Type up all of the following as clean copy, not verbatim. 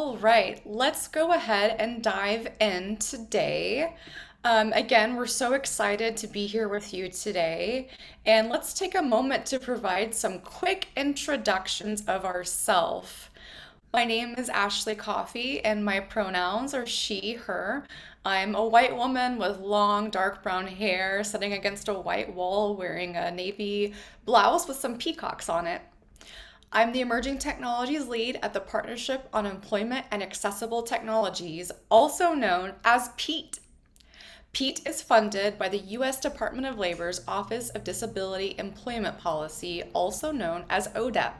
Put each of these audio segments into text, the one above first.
All right, let's go ahead and dive in today. Again, we're so excited to be here with you today. And let's take a moment to provide some quick introductions of ourselves. My name is Ashley Coffey, and my pronouns are she, her. I'm a white woman with long, dark brown hair sitting against a white wall wearing a navy blouse with some peacocks on it. I'm the Emerging Technologies Lead at the Partnership on Employment and Accessible Technologies, also known as PEAT. PEAT is funded by the U.S. Department of Labor's Office of Disability Employment Policy, also known as ODEP.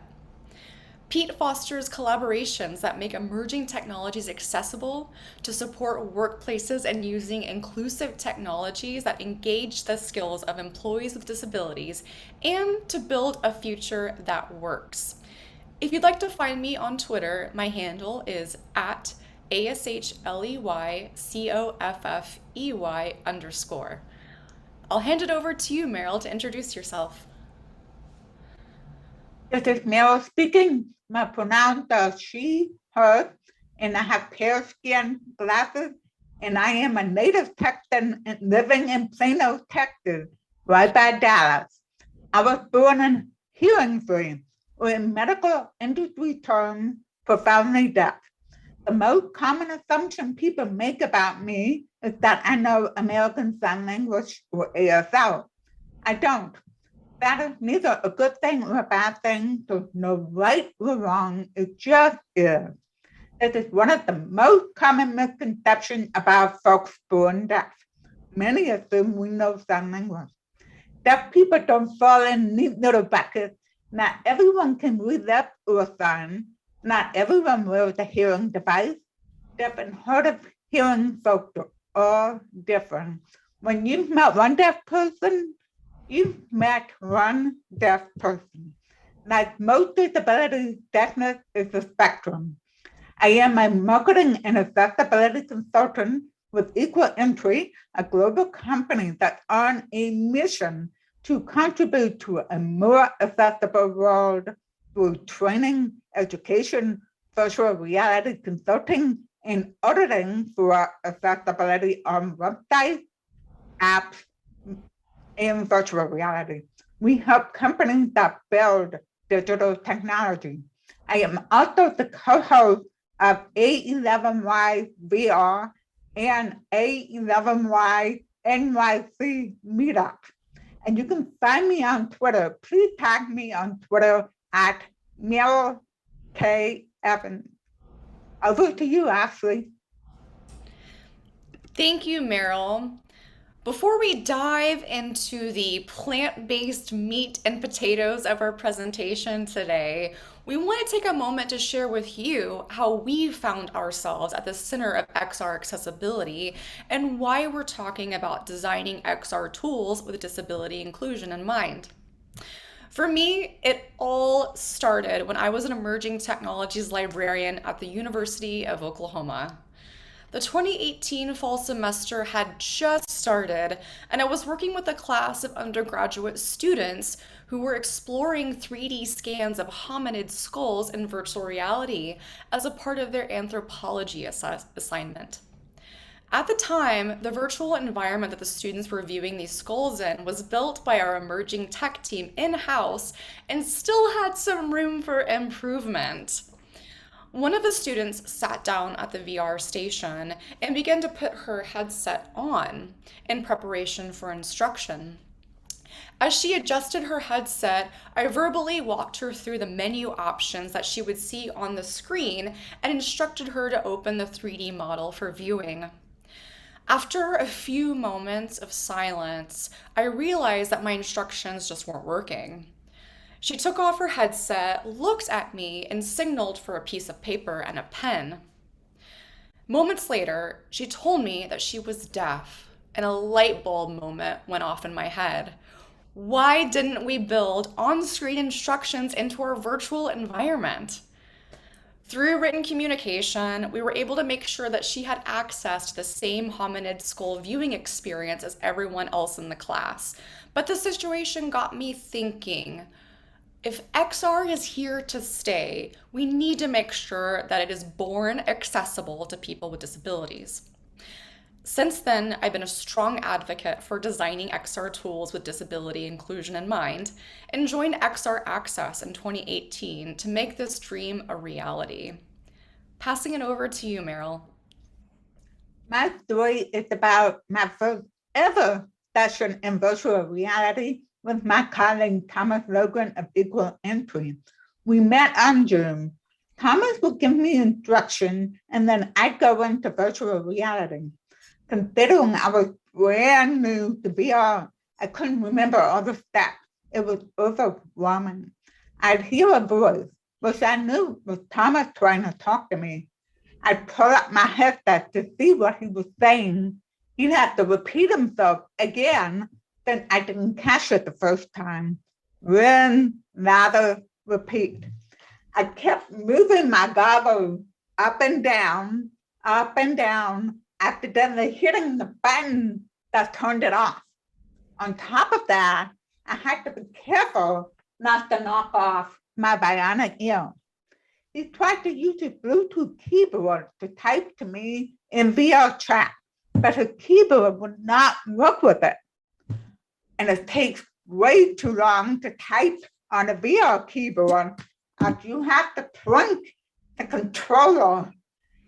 PEAT fosters collaborations that make emerging technologies accessible to support workplaces and using inclusive technologies that engage the skills of employees with disabilities and to build a future that works. If you'd like to find me on Twitter, my handle is at ASHLEYCOFFEY_. I'll hand it over to you, Meryl, to introduce yourself. This is Meryl speaking. My pronouns are she, her, and I have pale skin, glasses, and I am a native Texan living in Plano, Texas, right by Dallas. I was born in hearing free, or in medical industry terms, profoundly deaf. The most common assumption people make about me is that I know American Sign Language or ASL. I don't. That is neither a good thing or a bad thing. There's no right or wrong. It just is. This is one of the most common misconceptions about folks born deaf. Many assume we know sign language. Deaf people don't fall in neat little buckets. Not everyone can read lip or sign. Not everyone wears a hearing device. Deaf and hard of hearing folks are all different. When you've met one deaf person, you've met one deaf person. Like most disabilities, deafness is a spectrum. I am a marketing and accessibility consultant with Equal Entry, a global company that's on a mission to contribute to a more accessible world through training, education, virtual reality consulting, and auditing for accessibility on websites, apps, and virtual reality. We help companies that build digital technology. I am also the co-host of A11Y VR and A11Y NYC Meetup. And you can find me on Twitter. Please tag me on Twitter at Meryl K. Evans. Over to you, Ashley. Thank you, Meryl. Before we dive into the plant-based meat and potatoes of our presentation today, we want to take a moment to share with you how we found ourselves at the center of XR accessibility and why we're talking about designing XR tools with disability inclusion in mind. For me, it all started when I was an emerging technologies librarian at the University of Oklahoma. The 2018 fall semester had just started, and I was working with a class of undergraduate students who were exploring 3D scans of hominid skulls in virtual reality as a part of their anthropology assignment. At the time, the virtual environment that the students were viewing these skulls in was built by our emerging tech team in-house and still had some room for improvement. One of the students sat down at the VR station and began to put her headset on in preparation for instruction. As she adjusted her headset, I verbally walked her through the menu options that she would see on the screen and instructed her to open the 3D model for viewing. After a few moments of silence, I realized that my instructions just weren't working. She took off her headset, looked at me, and signaled for a piece of paper and a pen. Moments later, she told me that she was deaf, and a light bulb moment went off in my head. Why didn't we build on-screen instructions into our virtual environment? Through written communication, we were able to make sure that she had access to the same hominid skull viewing experience as everyone else in the class. But the situation got me thinking, If XR is here to stay, we need to make sure that it is born accessible to people with disabilities. Since then, I've been a strong advocate for designing XR tools with disability inclusion in mind and joined XR Access in 2018 to make this dream a reality. Passing it over to you, Meryl. My story is about my first ever session in virtual reality with my colleague Thomas Logan of Equal Entry. We met on Zoom. Thomas would give me instruction and then I'd go into virtual reality. Considering I was brand new to VR, I couldn't remember all the steps. It was overwhelming. I'd hear a voice, which I knew was Thomas trying to talk to me. I'd pull up my headset to see what he was saying. He'd have to repeat himself again, then I didn't catch it the first time. Then, rather, repeat. I kept moving my goggles up and down, accidentally hitting the button that turned it off. On top of that, I had to be careful not to knock off my bionic ear. He tried to use his Bluetooth keyboard to type to me in VR chat, but his keyboard would not work with it. And it takes way too long to type on a VR keyboard as you have to point the controller.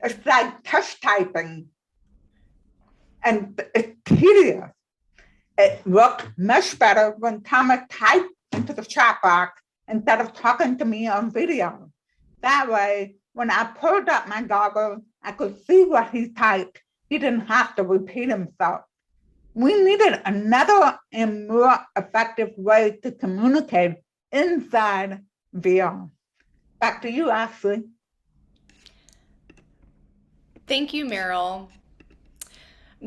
It's like touch typing. And it's tedious. It worked much better when Thomas typed into the chat box instead of talking to me on video. That way, when I pulled up my goggles, I could see what he typed. He didn't have to repeat himself. We needed another and more effective way to communicate inside VR. Back to you, Ashley. Thank you, Meryl.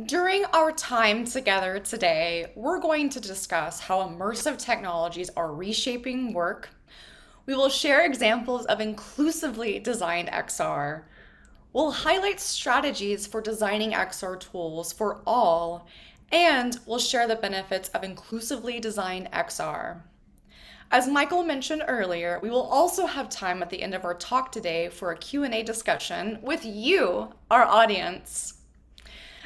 During our time together today, we're going to discuss how immersive technologies are reshaping work. We will share examples of inclusively designed XR. We'll highlight strategies for designing XR tools for all, and we'll share the benefits of inclusively designed XR. As Michael mentioned earlier, we will also have time at the end of our talk today for a Q&A discussion with you, our audience.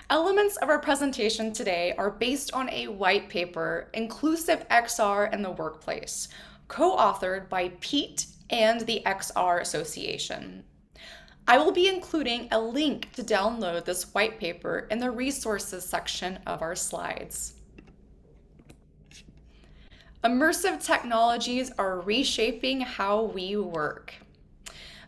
Elements of our presentation today are based on a white paper, Inclusive XR in the Workplace, co-authored by PEAT and the XR Association. I will be including a link to download this white paper in the resources section of our slides. Immersive technologies are reshaping how we work.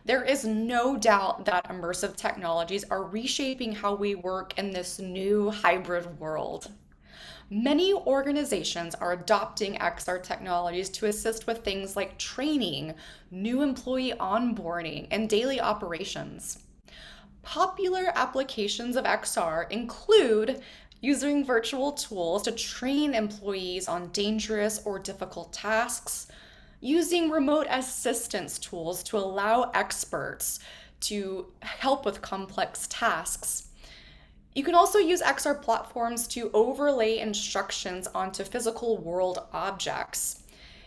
There is no doubt that immersive technologies are reshaping how we work in this new hybrid world. Many organizations are adopting XR technologies to assist with things like training, new employee onboarding, and daily operations. Popular applications of XR include using virtual tools to train employees on dangerous or difficult tasks, using remote assistance tools to allow experts to help with complex tasks. You can also use XR platforms to overlay instructions onto physical world objects.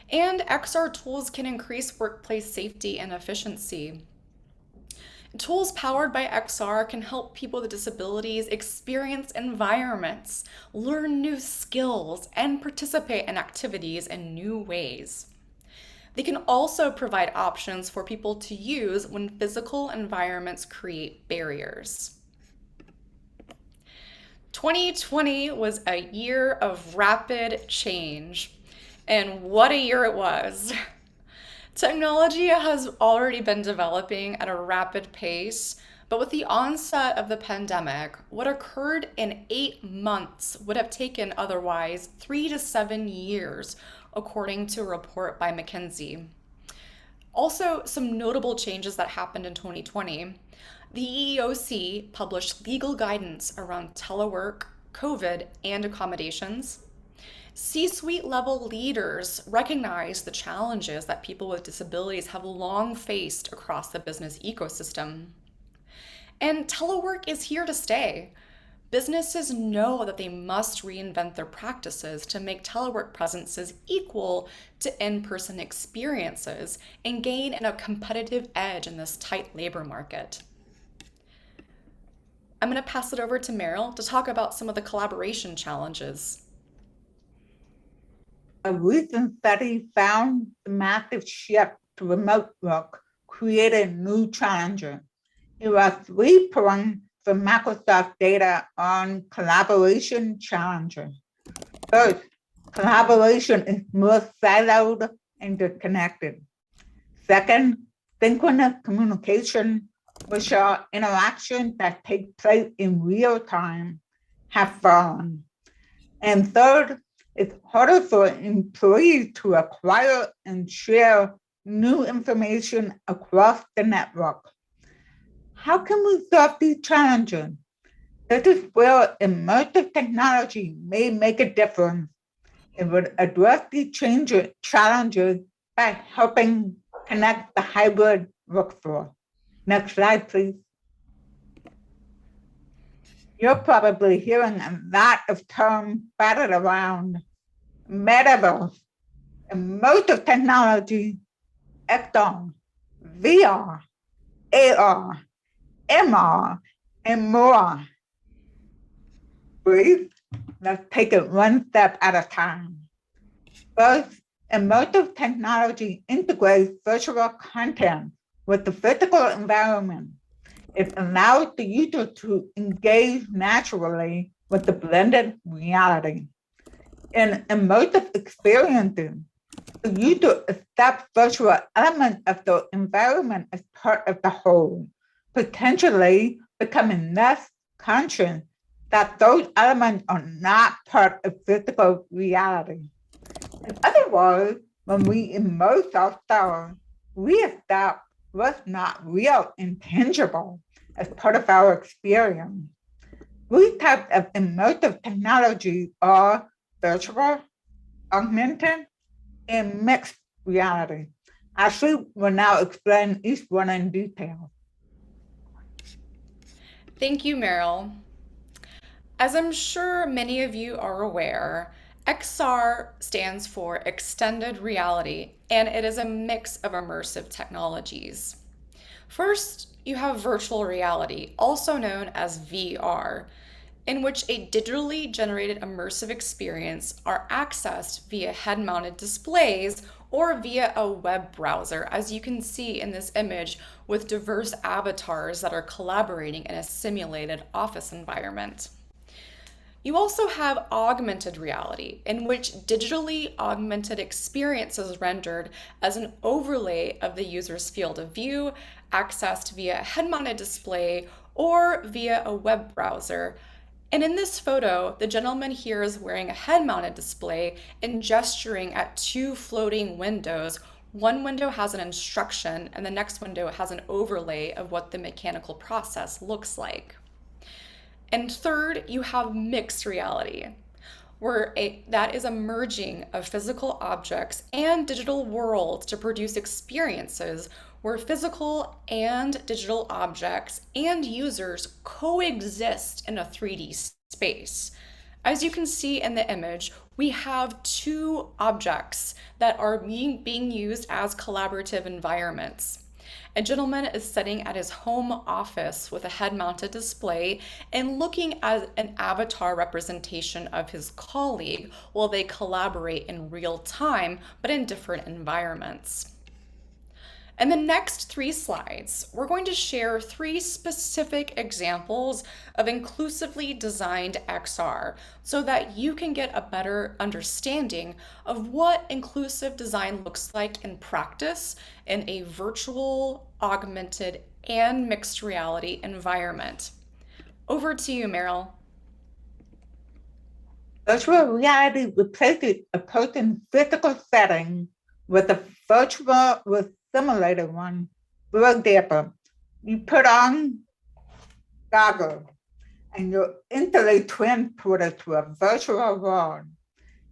And XR tools can increase workplace safety and efficiency. Tools powered by XR can help people with disabilities experience environments, learn new skills, and participate in activities in new ways. They can also provide options for people to use when physical environments create barriers. 2020 was a year of rapid change, and what a year it was. Technology has already been developing at a rapid pace, but with the onset of the pandemic, what occurred in 8 months would have taken otherwise 3 to 7 years, according to a report by McKinsey. Also, some notable changes that happened in 2020. The EEOC published legal guidance around telework, COVID, and accommodations. C-suite level leaders recognize the challenges that people with disabilities have long faced across the business ecosystem. And telework is here to stay. businesses know that they must reinvent their practices to make telework presences equal to in-person experiences and gain a competitive edge in this tight labor market. I'm going to pass it over to Meryl to talk about some of the collaboration challenges. A recent study found the massive shift to remote work created new challenges. Here are 3 points from Microsoft data on collaboration challenges. First, collaboration is more siloed and disconnected. Second, synchronous communication, which are interactions that take place in real time, have fallen. And third, it's harder for employees to acquire and share new information across the network. How can we solve these challenges? This is where immersive technology may make a difference. It would address these challenges by helping connect the hybrid workforce. Next slide, please. You're probably hearing a lot of terms batted around: metaverse, immersive technology, XR, VR, AR, MR, and more. Breathe. Let's take it one step at a time. First, immersive technology integrates virtual content with the physical environment. It allows the user to engage naturally with the blended reality. In immersive experiences, the user accepts virtual elements of the environment as part of the whole, potentially becoming less conscious that those elements are not part of physical reality. In other words, when we immerse ourselves, we accept what's not real and tangible as part of our experience. Three types of immersive technology are virtual, augmented, and mixed reality. Ashley will now explain each one in detail. Thank you, Meryl. As I'm sure many of you are aware, XR stands for Extended Reality, and it is a mix of immersive technologies. First, you have virtual reality, also known as VR, in which a digitally generated immersive experience are accessed via head-mounted displays or via a web browser, as you can see in this image with diverse avatars that are collaborating in a simulated office environment. You also have augmented reality, in which digitally augmented experience is rendered as an overlay of the user's field of view, accessed via a head-mounted display or via a web browser. And in this photo, the gentleman here is wearing a head-mounted display and gesturing at 2 floating windows. One window has an instruction, and the next window has an overlay of what the mechanical process looks like. And third, you have mixed reality, where that is a merging of physical objects and digital worlds to produce experiences where physical and digital objects and users coexist in a 3D space. As you can see in the image, we have 2 objects that are being used as collaborative environments. A gentleman is sitting at his home office with a head-mounted display and looking at an avatar representation of his colleague while they collaborate in real time, but in different environments. In the next 3 slides, we're going to share 3 specific examples of inclusively designed XR so that you can get a better understanding of what inclusive design looks like in practice in a virtual, augmented, and mixed reality environment. Over to you, Meryl. Virtual reality replaces a person's physical setting with a virtual simulated one. For example, you put on goggles and you're instantly transported to a virtual world.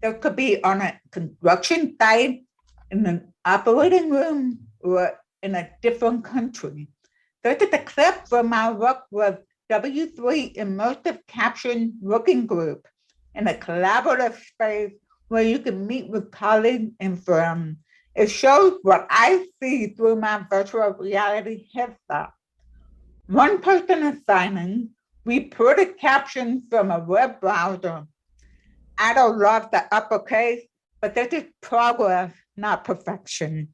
That could be on a construction site, in an operating room, or in a different country. This is a clip from my work with W3 Immersive Caption Working Group in a collaborative space where you can meet with colleagues and friends. It shows what I see through my virtual reality headset. One person is signing. We put a caption from a web browser. I don't love the uppercase, but this is progress, not perfection.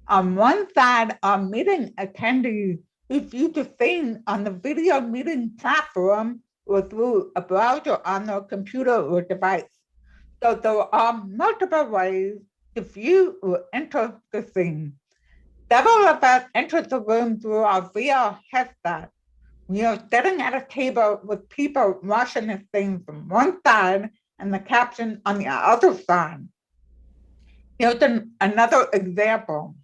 On one side are meeting attendees who view the scene on the video meeting platform or through a browser on their computer or device. So there are multiple ways to view or enter the scene. Several of us entered the room through our VR headset. We are sitting at a table with people watching the scene from one side and the caption on the other side. Here's another example.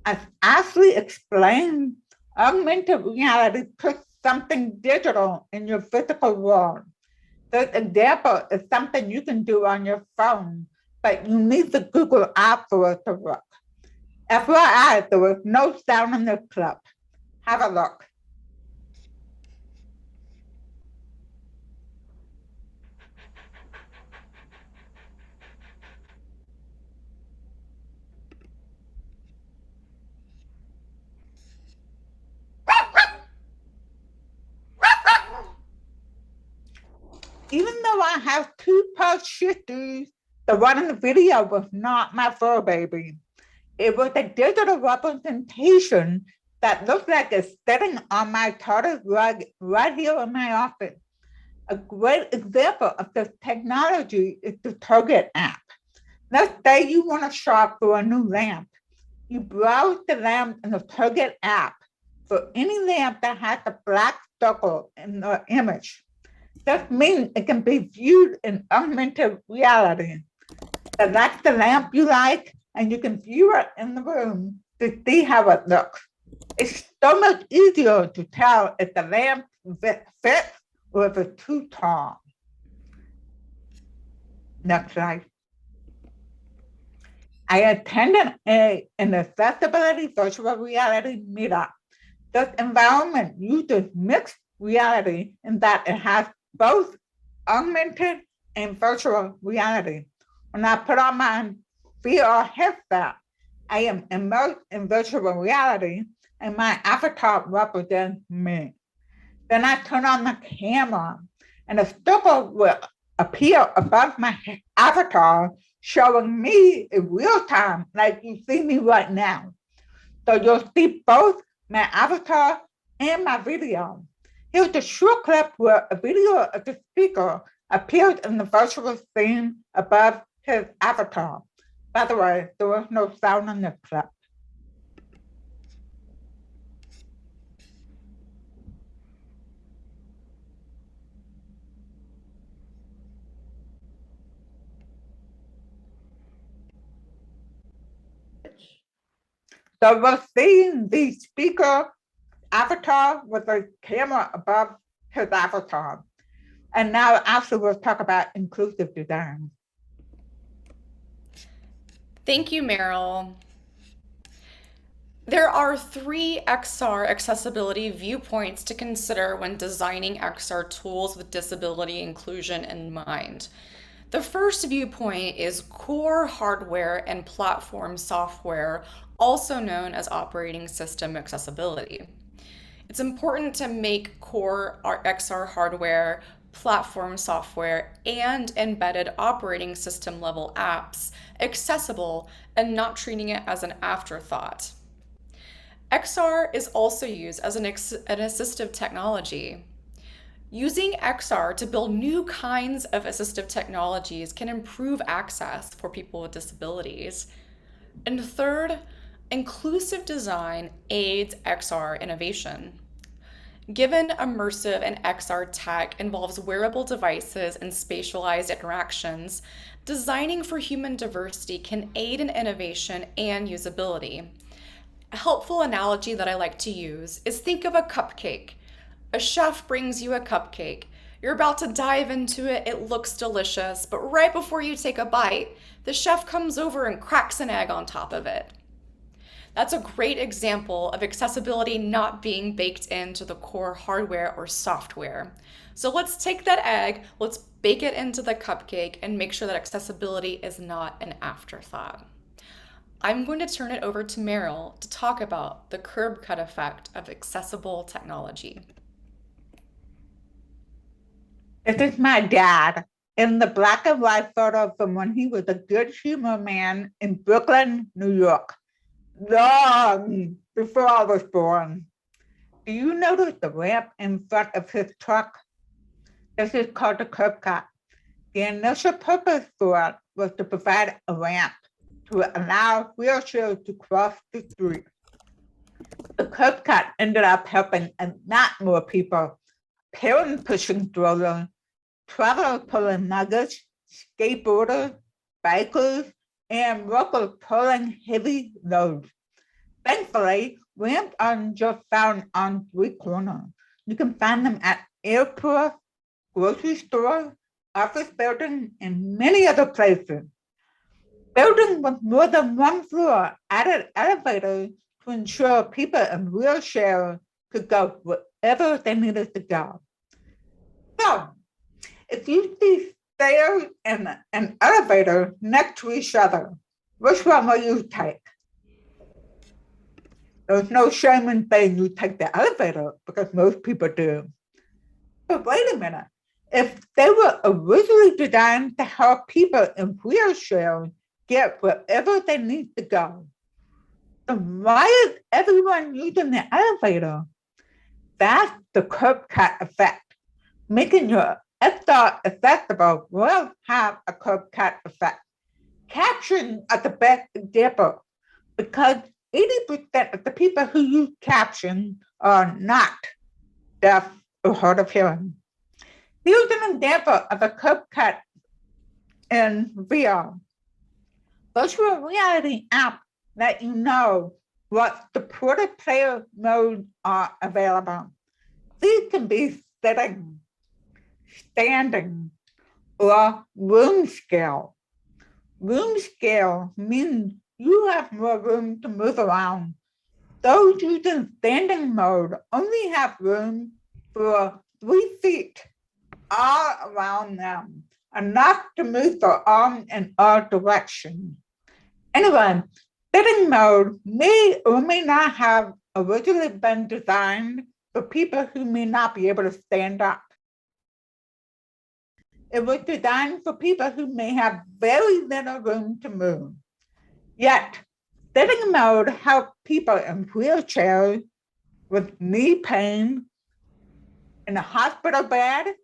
As Ashley explained, augmented reality puts something digital in your physical world. This example is something you can do on your phone, but you need the Google app for it to work. FYI, there was no sound in the clip. Have a look. Even though I have two pug shih tzus, the one in the video was not my fur baby. It was a digital representation that looked like it's sitting on my Tartar rug right here in my office. A great example of this technology is the Target app. Let's say you want to shop for a new lamp. You browse the lamp in the Target app for any lamp that has a black circle in the image. This means it can be viewed in augmented reality. Select the lamp you like, and you can view it in the room to see how it looks. It's so much easier to tell if the lamp fits or if it's too tall. Next slide. I attended an accessibility virtual reality meetup. This environment uses mixed reality in that it has both augmented and virtual reality. When I put on my VR headset, I am immersed in virtual reality and my avatar represents me. Then I turn on the camera and a circle will appear above my avatar, showing me in real time, like you see me right now. So you'll see both my avatar and my video. Here's a short clip where a video of the speaker appears in the virtual scene above his avatar. By the way, there was no sound in the clip. So we're seeing the speaker avatar with the camera above his avatar. And now actually we'll talk about inclusive design. Thank you, Meryl. There are 3 XR accessibility viewpoints to consider when designing XR tools with disability inclusion in mind. The first viewpoint is core hardware and platform software, also known as operating system accessibility. It's important to make core XR hardware, platform software, and embedded operating system level apps accessible and not treating it as an afterthought. XR is also used as an assistive technology. Using XR to build new kinds of assistive technologies can improve access for people with disabilities. And third, inclusive design aids XR innovation. Given immersive and XR tech involves wearable devices and spatialized interactions, designing for human diversity can aid in innovation and usability. A helpful analogy that I like to use is think of a cupcake. A chef brings you a cupcake. You're about to dive into it, it looks delicious, but right before you take a bite, the chef comes over and cracks an egg on top of it. That's a great example of accessibility not being baked into the core hardware or software. So let's take that egg, let's bake it into the cupcake, and make sure that accessibility is not an afterthought. I'm going to turn it over to Meryl to talk about the curb cut effect of accessible technology. This is my dad in the black and white photo from when he was a good humor man in Brooklyn, New York, long before I was born. Do you notice the ramp in front of his truck? This is called the curb cut. The initial purpose for it was to provide a ramp to allow wheelchairs to cross the street. The curb cut ended up helping a lot more people. Parents pushing strollers, travelers pulling luggage, skateboarders, bikers, and workers pulling heavy loads. Thankfully, ramps aren't just found on street corners. You can find them at airports, grocery stores, office buildings, and many other places. Buildings with more than one floor added elevators to ensure people in wheelchairs could go wherever they needed to go. So, if you see stairs and an elevator next to each other, which one will you take? There's no shame in saying you take the elevator because most people do. But wait a minute. If they were originally designed to help people in wheelchairs get wherever they need to go, then why is everyone using the elevator? That's the curb cut effect. Making your thought accessible will have a curb cut effect. Captions are the best example because 80% of the people who use captions are not deaf or hard of hearing. Here's an example of a curb cut in VR. Virtual reality apps let you know what supported player modes are available. These can be sitting, standing, or room scale. Room scale means you have more room to move around. Those using standing mode only have room for 3 feet all around them, enough to move their arm in all directions. Anyway, sitting mode may or may not have originally been designed for people who may not be able to stand up. It was designed for people who may have very little room to move. Yet, sitting mode helps people in wheelchairs with knee pain, in a hospital bed,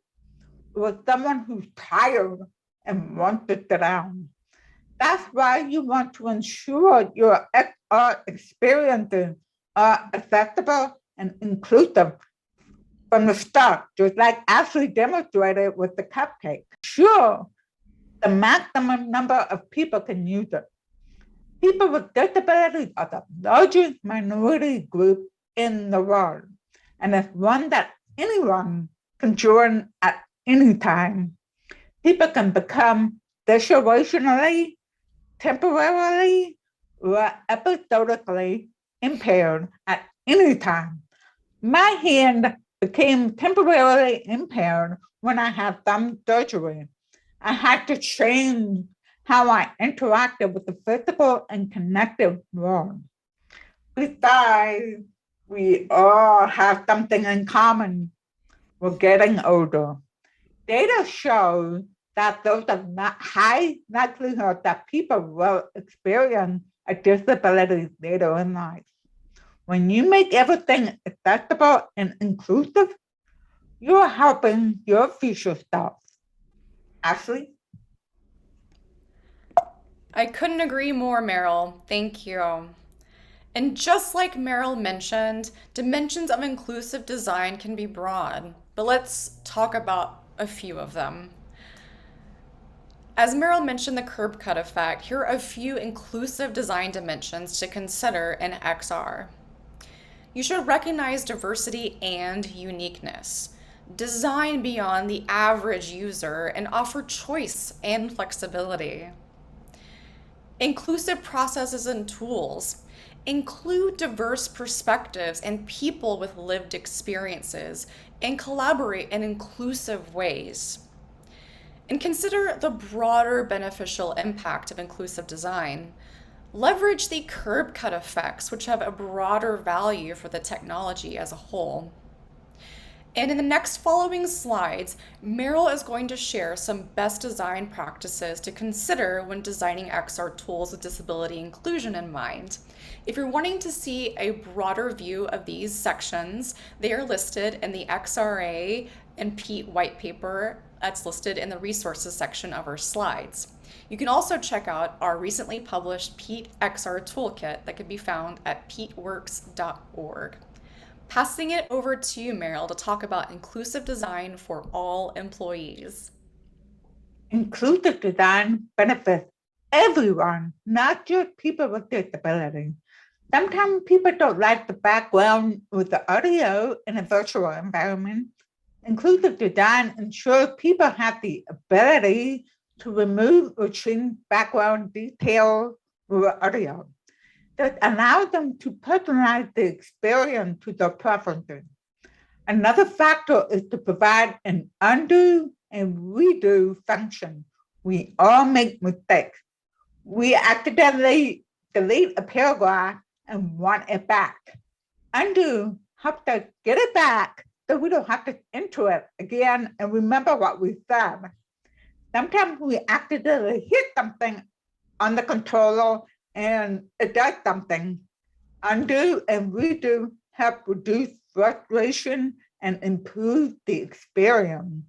with someone who's tired and wants to sit down. That's why you want to ensure your experiences are accessible and inclusive from the start, just like Ashley demonstrated with the cupcake. Sure, the maximum number of people can use it. People with disabilities are the largest minority group in the world, and it's one that anyone can join at any time. People can become situationally, temporarily, or episodically impaired at any time. My hand became temporarily impaired when I had thumb surgery. I had to change how I interacted with the physical and connected world. Besides, we all have something in common. We're getting older. Data shows that there's a high likelihood that people will experience a disability later in life. When you make everything accessible and inclusive, you're helping your future self. Ashley? I couldn't agree more, Meryl. Thank you. And just like Meryl mentioned, dimensions of inclusive design can be broad, but let's talk about a few of them. As Meryl mentioned the curb cut effect, here are a few inclusive design dimensions to consider in XR. You should recognize diversity and uniqueness, design beyond the average user, and offer choice and flexibility. Inclusive processes and tools. Include diverse perspectives and people with lived experiences, and collaborate in inclusive ways. And consider the broader beneficial impact of inclusive design. Leverage the curb cut effects, which have a broader value for the technology as a whole. And in the next following slides, Meryl is going to share some best design practices to consider when designing XR tools with disability inclusion in mind. If you're wanting to see a broader view of these sections, they are listed in the XRA and PEAT white paper that's listed in the resources section of our slides. You can also check out our recently published PEAT XR toolkit that can be found at peatworks.org. Passing it over to you, Meryl, to talk about inclusive design for all employees. Inclusive design benefits everyone, not just people with disabilities. Sometimes people don't like the background with the audio in a virtual environment. Inclusive design ensures people have the ability to remove or change background details with audio that allows them to personalize the experience to their preferences. Another factor is to provide an undo and redo function. We all make mistakes. We accidentally delete a paragraph and want it back. Undo helps us get it back so we don't have to enter it again and remember what we said. Sometimes we accidentally hit something on the controller and it does something. Undo and redo help reduce frustration and improve the experience.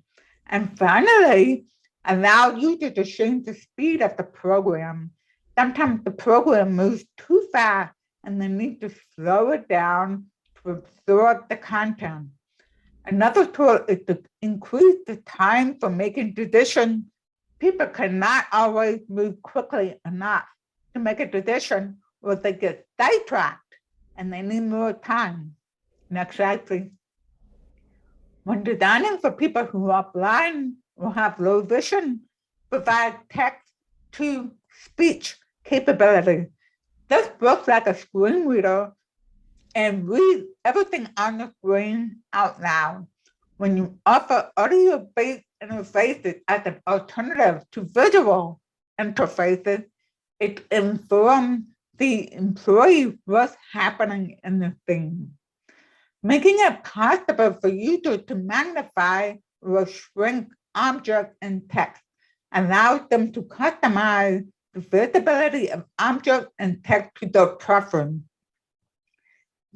And finally, allow users to change the speed of the program. Sometimes the program moves too fast and they need to slow it down to absorb the content. Another tool is to increase the time for making decisions. People cannot always move quickly enough to make a decision or they get sidetracked and they need more time. Next slide, please. When designing for people who are blind or have low vision, provide text to speech capability. This works like a screen reader and read everything on the screen out loud. When you offer audio-based interfaces as an alternative to visual interfaces, it informs the employee what's happening in the scene. Making it possible for users to magnify or shrink objects and text allows them to customize the visibility of objects and text to their preference.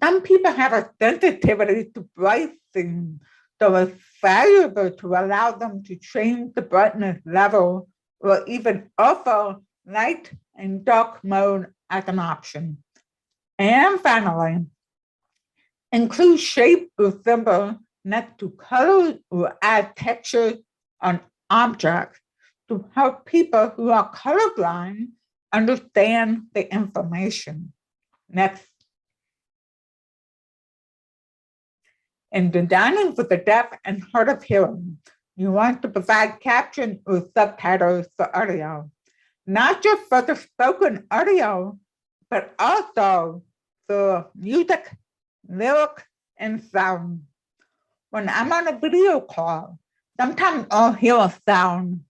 Some people have a sensitivity to bright things, so it's valuable to allow them to change the brightness level or even offer light and dark mode as an option. And finally, include shape or symbol next to colors or add textures on objects to help people who are colorblind understand the information. Next. In designing for the deaf and hard of hearing, you want to provide captions or subtitles for audio, not just for the spoken audio, but also for music, lyric, and sound. When I'm on a video call, sometimes I'll hear a sound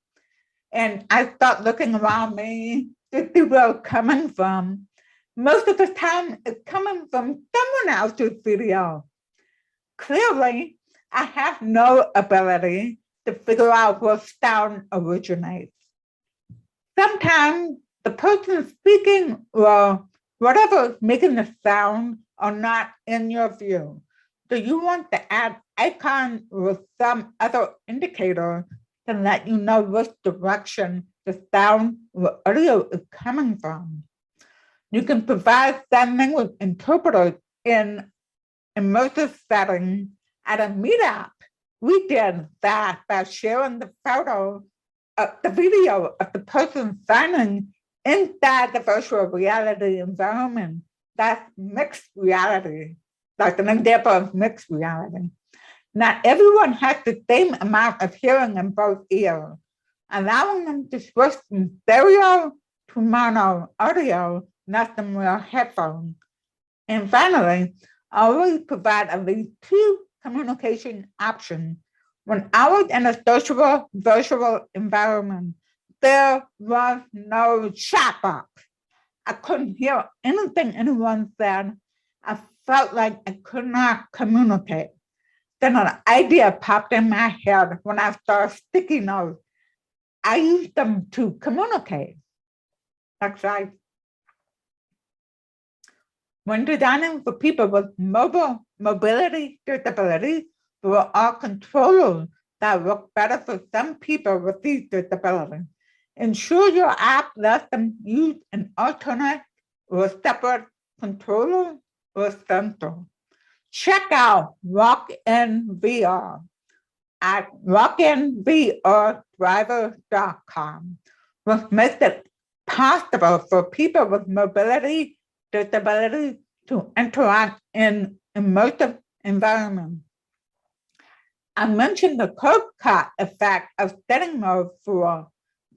and I start looking around me to see where it's coming from. Most of the time, it's coming from someone else's video. Clearly, I have no ability to figure out where sound originates. Sometimes the person speaking or whatever is making the sound are not in your view. So you want to add icon or some other indicator to let you know which direction the sound or audio is coming from. You can provide sign language interpreters in immersive setting at a meetup. We did that by sharing the photo of the video of the person signing inside the virtual reality environment. That's mixed reality, like an example of mixed reality. Not everyone has the same amount of hearing in both ears. Allowing them to switch from stereo to mono audio lets them wear headphones. And finally, I always provide at least two communication options. When I was in a social virtual environment, there was no chat box. I couldn't hear anything anyone said. I felt like I could not communicate. Then an idea popped in my head when I saw sticky notes. I used them to communicate. Next slide. When designing for people with mobility disabilities, there are controls that work better for some people with these disabilities. Ensure your app lets them use an alternate or separate controller or sensor. Check out Walk-in VR at walkinvrdriver.com, which makes it possible for people with mobility disabilities to interact in immersive environments. I mentioned the curb cut effect of setting mode for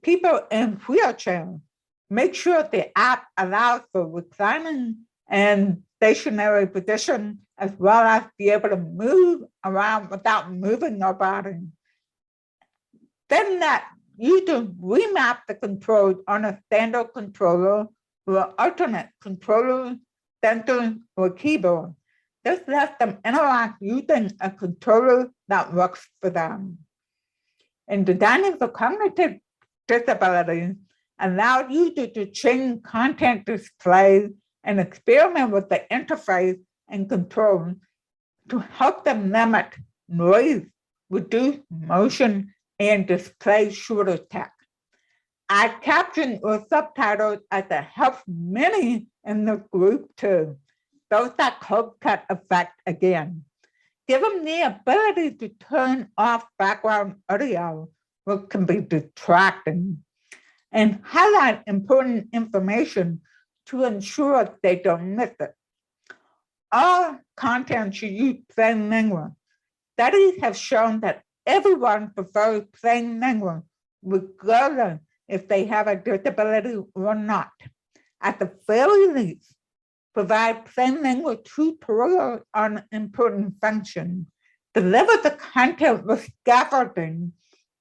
people in wheelchairs. Make sure the app allows for reclining and stationary position, as well as be able to move around without moving your body. Then that you can remap the controls on a standard controller or alternate controller, sensor, or keyboard. This lets them interact using a controller that works for them. And designing for cognitive disabilities allows users to change content displays and experiment with the interface and control to help them limit noise, reduce motion, and display shorter text. I captioned or subtitled as it helps many in the group too. Those that curb cut effect again. Give them the ability to turn off background audio, which can be distracting, and highlight important information to ensure they don't miss it. All content should use plain language. Studies have shown that everyone prefers plain language, regardless if they have a disability or not. At the very least, provide plain language tutorials on important functions. Deliver the content with scaffolding.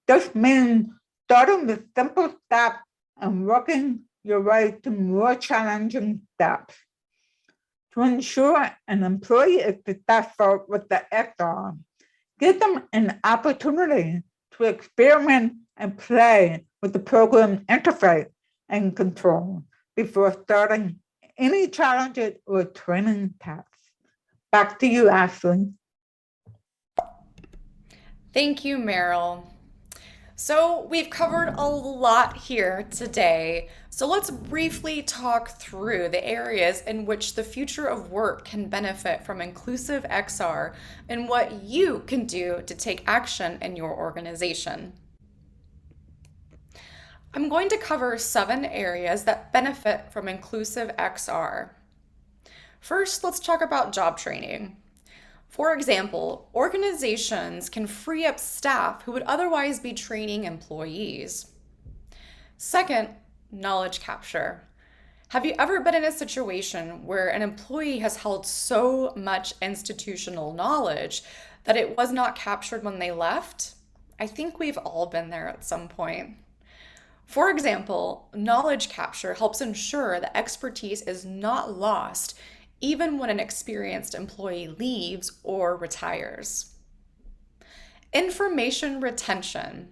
This means starting with simple steps and working your way to more challenging steps. To ensure an employee is successful with the XR, give them an opportunity to experiment and play with the program interface and control before starting any challenges or training tasks. Back to you, Ashley. Thank you, Meryl. So, we've covered a lot here today. So, let's briefly talk through the areas in which the future of work can benefit from inclusive XR and what you can do to take action in your organization. I'm going to cover 7 areas that benefit from inclusive XR. First, let's talk about job training. For example, organizations can free up staff who would otherwise be training employees. Second, knowledge capture. Have you ever been in a situation where an employee has held so much institutional knowledge that it was not captured when they left? I think we've all been there at some point. For example, knowledge capture helps ensure that expertise is not lost even when an experienced employee leaves or retires. Information retention.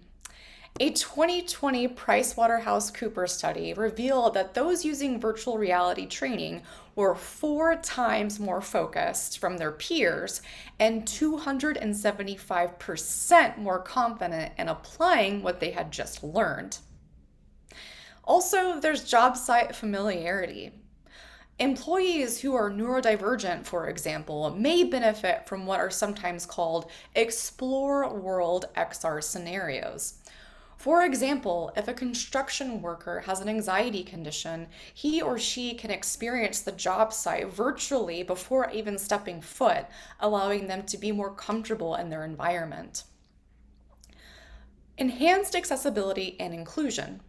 A 2020 PricewaterhouseCoopers study revealed that those using virtual reality training were 4 times more focused from their peers and 275% more confident in applying what they had just learned. Also, there's job site familiarity. Employees who are neurodivergent, for example, may benefit from what are sometimes called explore world XR scenarios. For example, if a construction worker has an anxiety condition, he or she can experience the job site virtually before even stepping foot, allowing them to be more comfortable in their environment. Enhanced accessibility and inclusion.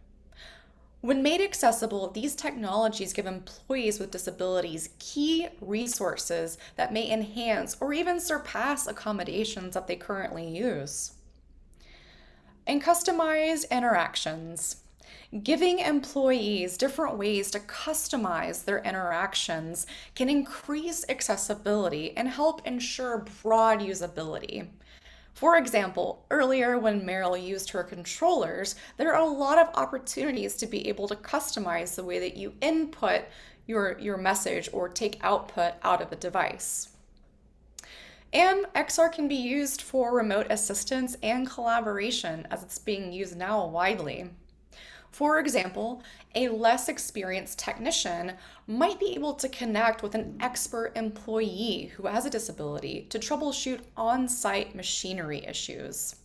When made accessible, these technologies give employees with disabilities key resources that may enhance or even surpass accommodations that they currently use. And customized interactions. Giving employees different ways to customize their interactions can increase accessibility and help ensure broad usability. For example, earlier when Meryl used her controllers, there are a lot of opportunities to be able to customize the way that you input your message or take output out of a device. And XR can be used for remote assistance and collaboration as it's being used now widely. For example, a less experienced technician might be able to connect with an expert employee who has a disability to troubleshoot on-site machinery issues.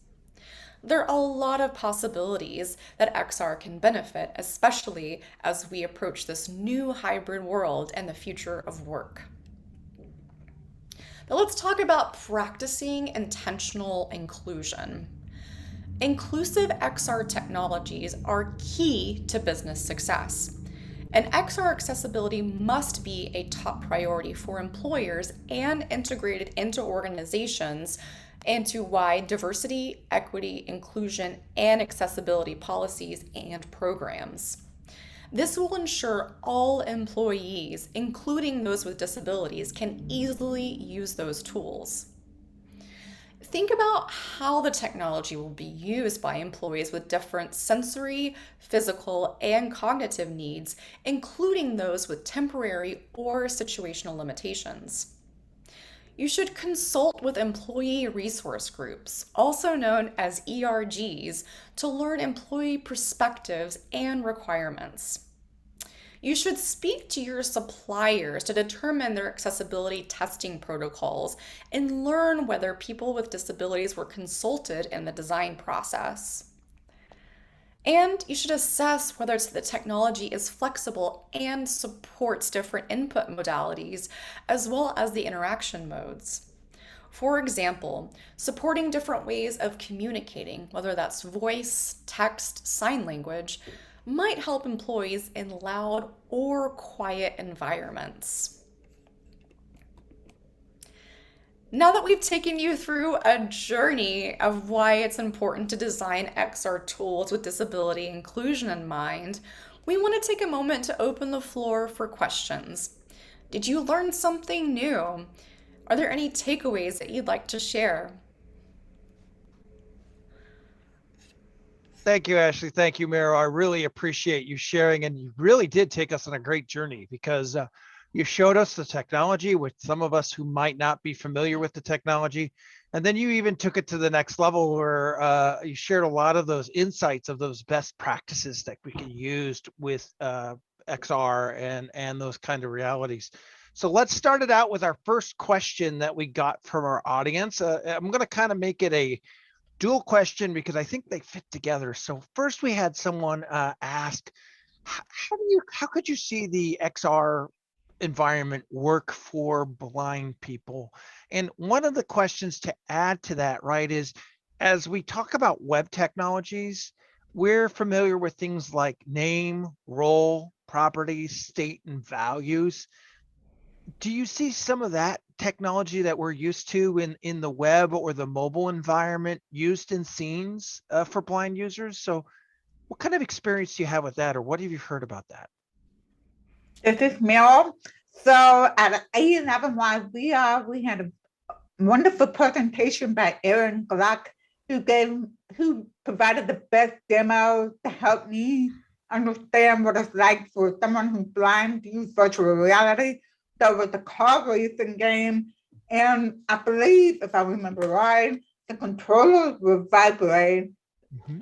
There are a lot of possibilities that XR can benefit, especially as we approach this new hybrid world and the future of work. Now let's talk about practicing intentional inclusion. Inclusive XR technologies are key to business success. And XR accessibility must be a top priority for employers and integrated into organizations into wide diversity, equity, inclusion, and accessibility policies and programs. This will ensure all employees, including those with disabilities, can easily use those tools. Think about how the technology will be used by employees with different sensory, physical, and cognitive needs, including those with temporary or situational limitations. You should consult with employee resource groups, also known as ERGs, to learn employee perspectives and requirements. You should speak to your suppliers to determine their accessibility testing protocols and learn whether people with disabilities were consulted in the design process. And you should assess whether the technology is flexible and supports different input modalities as well as the interaction modes. For example, supporting different ways of communicating, whether that's voice, text, sign language, might help employees in loud or quiet environments. Now that we've taken you through a journey of why it's important to design XR tools with disability inclusion in mind, we want to take a moment to open the floor for questions. Did you learn something new? Are there any takeaways that you'd like to share? Thank you, Ashley. Thank you, Meryl. I really appreciate you sharing, and you really did take us on a great journey because you showed us the technology with some of us who might not be familiar with the technology. And then you even took it to the next level where you shared a lot of those insights of those best practices that we can use with XR and those kind of realities. So let's start it out with our first question that we got from our audience. I'm going to kind of make it a dual question because I think they fit together. So first we had someone ask, how could you see the XR environment work for blind people? And one of the questions to add to that, right, is as we talk about web technologies, we're familiar with things like name, role, property, state, and values. Do you see some of that technology that we're used to in the web or the mobile environment used in scenes for blind users? So what kind of experience do you have with that, or what have you heard about that? This is Meryl. So at A11Y, we had a wonderful presentation by Aaron Gluck, who provided the best demo to help me understand what it's like for someone who's blind to use virtual reality. So it was a car racing game, and I believe, if I remember right, the controllers will vibrate.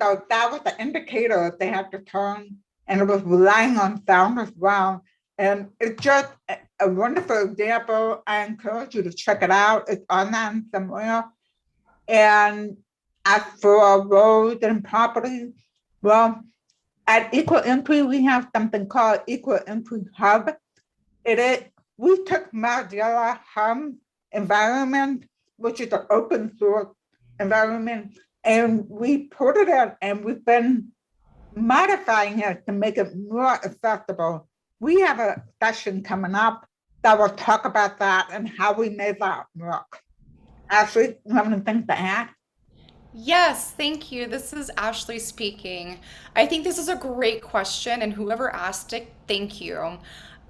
So that was the indicator they had to turn, and it was relying on sound as well. And it's just a wonderful example. I encourage you to check it out. It's online somewhere. And as for roads and properties, well, at Equal Entry, we have something called Equal Entry Hub. We took Mozilla Hub environment, which is an open source environment, and we put it in, and we've been modifying it to make it more accessible. We have a session coming up that will talk about that and how we made that work. Ashley, you have anything to add? Yes, thank you. This is Ashley speaking. I think this is a great question, and whoever asked it, thank you.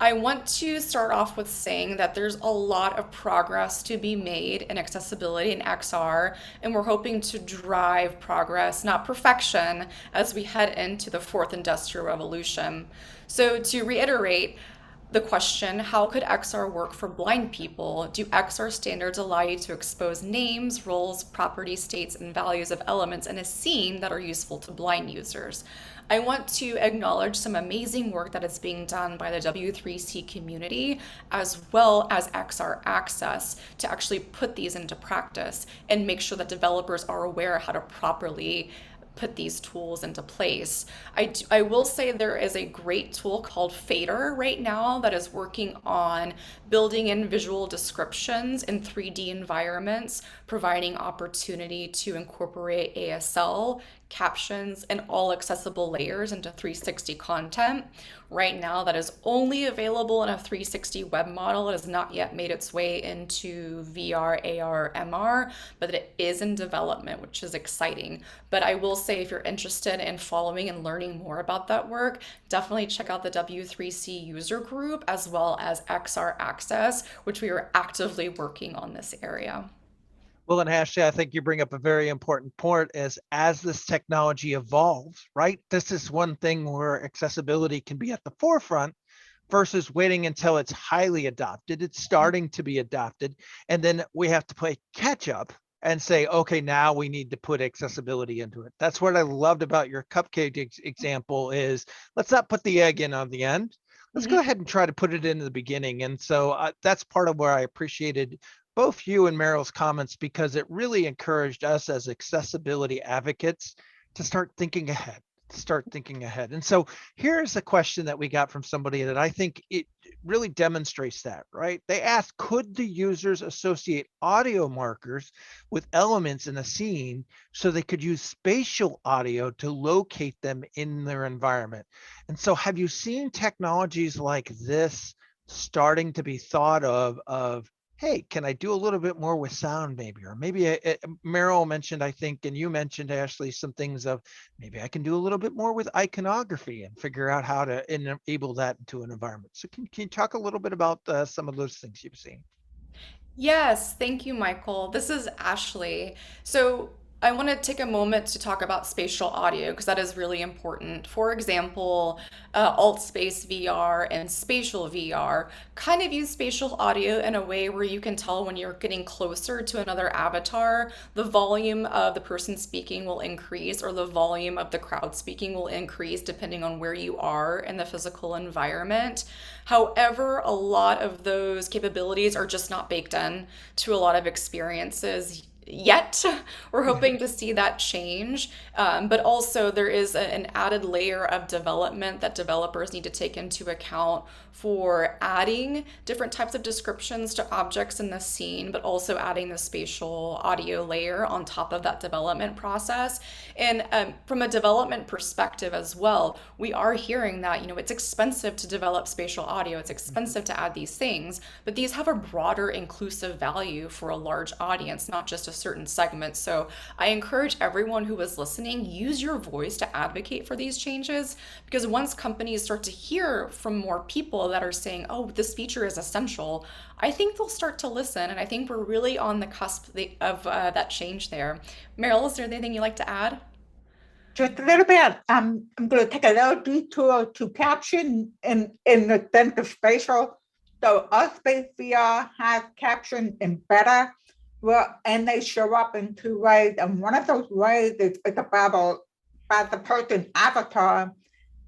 I want to start off with saying that there's a lot of progress to be made in accessibility in XR, and we're hoping to drive progress, not perfection, as we head into the fourth industrial revolution. So, to reiterate, the question, how could XR work for blind people? Do XR standards allow you to expose names, roles, property states, and values of elements in a scene that are useful to blind users? I want to acknowledge some amazing work that is being done by the W3C community, as well as XR Access, to actually put these into practice and make sure that developers are aware how to properly put these tools into place. I will say there is a great tool called Fader right now that is working on building in visual descriptions in 3D environments, providing opportunity to incorporate ASL, captions, and all accessible layers into 360 content. Right now, that is only available in a 360 web model. It has not yet made its way into VR, AR, MR, but it is in development, which is exciting. But I will say, if you're interested in following and learning more about that work, definitely check out the W3C user group as well as XR Access, which we are actively working on this area. Well, and Ashley, I think you bring up a very important point as this technology evolves, right? This is one thing where accessibility can be at the forefront versus waiting until it's highly adopted. It's starting to be adopted. And then we have to play catch up and say, okay, now we need to put accessibility into it. That's what I loved about your cupcake example is let's not put the egg in on the end. Let's go ahead and try to put it in the beginning. And so that's part of where I appreciated both you and Meryl's comments, because it really encouraged us as accessibility advocates to start thinking ahead. And so here's a question that we got from somebody that I think it really demonstrates that, right? They asked, could the users associate audio markers with elements in a scene so they could use spatial audio to locate them in their environment? And so have you seen technologies like this starting to be thought of, hey, can I do a little bit more with sound maybe? Or maybe Meryl mentioned, I think, and you mentioned, Ashley, some things of maybe I can do a little bit more with iconography and figure out how to enable that into an environment. So can you talk a little bit about some of those things you've seen? Yes, thank you, Michael. This is Ashley. So I want to take a moment to talk about spatial audio because that is really important. For example, Alt Space VR and Spatial VR kind of use spatial audio in a way where you can tell when you're getting closer to another avatar, the volume of the person speaking will increase or the volume of the crowd speaking will increase depending on where you are in the physical environment. However, a lot of those capabilities are just not baked in to a lot of experiences yet. We're hoping to see that change. But also, there is an added layer of development that developers need to take into account for adding different types of descriptions to objects in the scene, but also adding the spatial audio layer on top of that development process. And from a development perspective as well, we are hearing that, it's expensive to develop spatial audio, it's expensive to add these things, but these have a broader inclusive value for a large audience, not just a certain segment. So I encourage everyone who is listening, use your voice to advocate for these changes, because once companies start to hear from more people that are saying, oh, this feature is essential, I think they'll start to listen. And I think we're really on the cusp of that change there. Meryl, is there anything you'd like to add? Just a little bit. I'm going to take a little detour to caption in the sense of spatial. So our space VR has caption embedded, and they show up in two ways. And one of those ways is about by the person's avatar.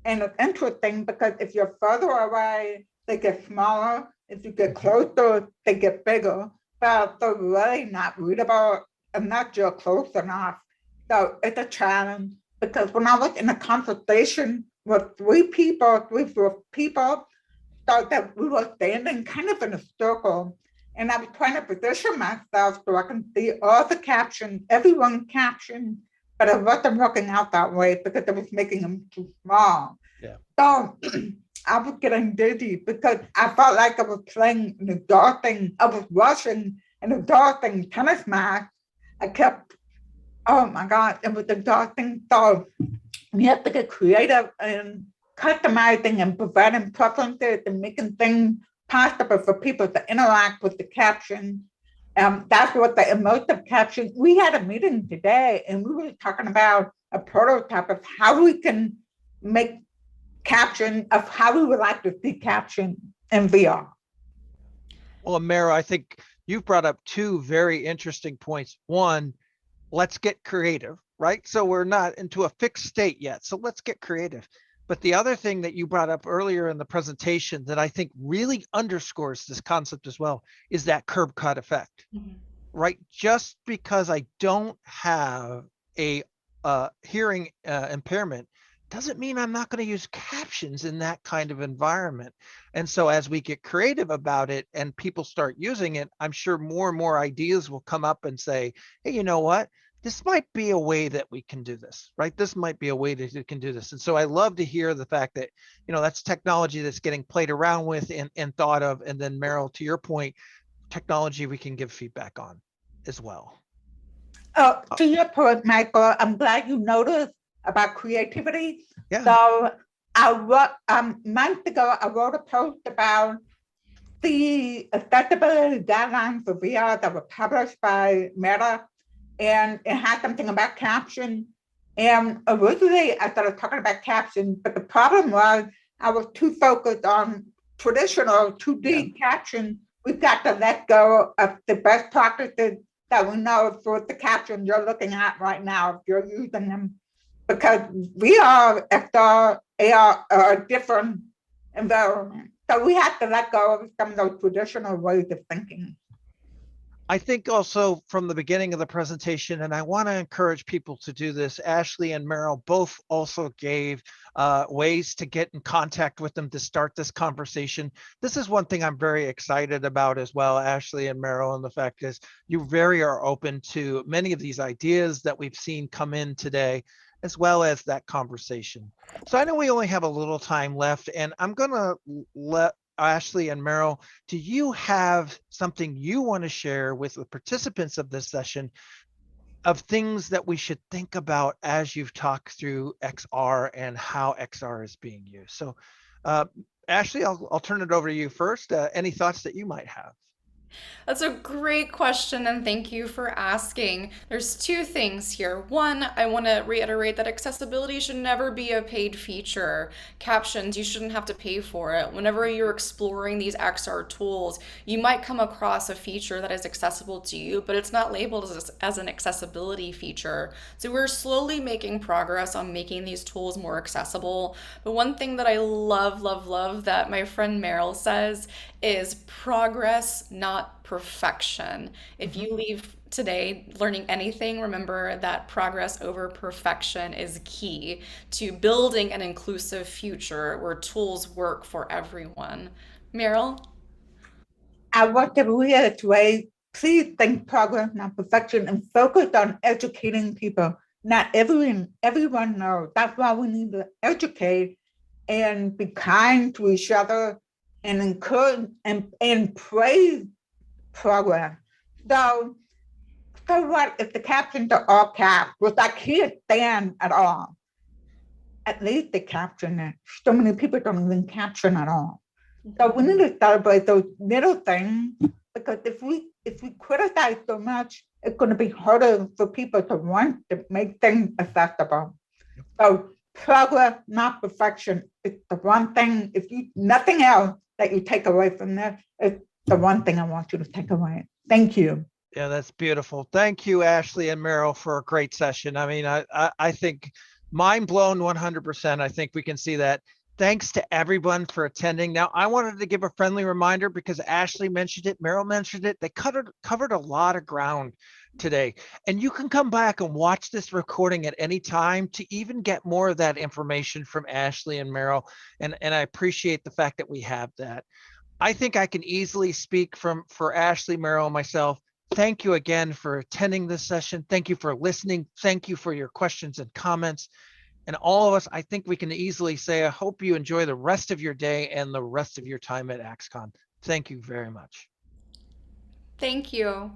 And it's interesting because if you're further away, they get smaller. If you get closer, they get bigger. But they're really not readable unless you're close enough. So it's a challenge. Because when I was in a conversation with three people, so that we were standing kind of in a circle, and I was trying to position myself so I can see all the captions, everyone's caption, but it wasn't working out that way because I was making them too small. Yeah. So I was getting dizzy because I felt like I was playing an exhausting, I was rushing an exhausting tennis match. I kept, oh my God, it was exhausting. So we have to get creative and customizing and providing preferences and making things possible for people to interact with the caption. That's what the immersive caption. We had a meeting today and we were talking about a prototype of how we can make caption of how we would like to see caption in VR. Well, Meryl, I think you've brought up two very interesting points. One, let's get creative, right? So we're not into a fixed state yet. So let's get creative. But the other thing that you brought up earlier in the presentation that I think really underscores this concept as well is that curb cut effect, right? Just because I don't have a hearing impairment doesn't mean I'm not going to use captions in that kind of environment. And so as we get creative about it and people start using it, I'm sure more and more ideas will come up and say, hey, you know what? This might be a way that we can do this, right? This might be a way that we can do this. And so I love to hear the fact that, you know, that's technology that's getting played around with and thought of. And then Meryl, to your point, technology we can give feedback on as well. To your point, Michael, I'm glad you noticed about creativity. Yeah. So I wrote, months ago, I wrote a post about the accessibility guidelines for VR that were published by Meta, and it had something about caption. And originally I started talking about caption, but the problem was I was too focused on traditional 2D caption. We've got to let go of the best practices that we know for the caption you're looking at right now, if you're using them, because VR, XR, AR are a different environment. So we have to let go of some of those traditional ways of thinking. I think also from the beginning of the presentation, and I want to encourage people to do this, Ashley and Meryl both also gave ways to get in contact with them to start this conversation. This is one thing I'm very excited about as well, Ashley and Meryl, and the fact is you very are open to many of these ideas that we've seen come in today, as well as that conversation. So I know we only have a little time left, and I'm gonna let Ashley and Meryl, do you have something you want to share with the participants of this session of things that we should think about as you've talked through XR and how XR is being used? So Ashley, I'll turn it over to you first. Any thoughts that you might have? That's a great question, and thank you for asking. There's two things here. One, I want to reiterate that accessibility should never be a paid feature. Captions, you shouldn't have to pay for it. Whenever you're exploring these XR tools, you might come across a feature that is accessible to you, but it's not labeled as an accessibility feature. So we're slowly making progress on making these tools more accessible. But one thing that I love, love, love that my friend Meryl says is progress, not perfection. If you leave today learning anything, remember that progress over perfection is key to building an inclusive future where tools work for everyone. Meryl? I want to reiterate, please think progress, not perfection, and focus on educating people. Not everyone knows. That's why we need to educate and be kind to each other and encourage and praise progress. So what if the captions are all caps, which I can't stand at all? At least they caption it. So many people don't even caption at all. So we need to celebrate those little things, because if we criticize so much, it's going to be harder for people to want to make things accessible. So progress, not perfection. It's the one thing. If you nothing else that you take away from this, it's the one thing I want you to take away. Thank you. Yeah, that's beautiful. Thank you, Ashley and Meryl, for a great session. I mean, I think mind blown 100%. I think we can see that. Thanks to everyone for attending. Now, I wanted to give a friendly reminder because Ashley mentioned it, Meryl mentioned it. They covered a lot of ground today. And you can come back and watch this recording at any time to even get more of that information from Ashley and Meryl. And I appreciate the fact that we have that. I think I can easily speak for Ashley, Meryl, and myself. Thank you again for attending this session. Thank you for listening. Thank you for your questions and comments. And all of us, I think we can easily say, I hope you enjoy the rest of your day and the rest of your time at AxCon. Thank you very much. Thank you.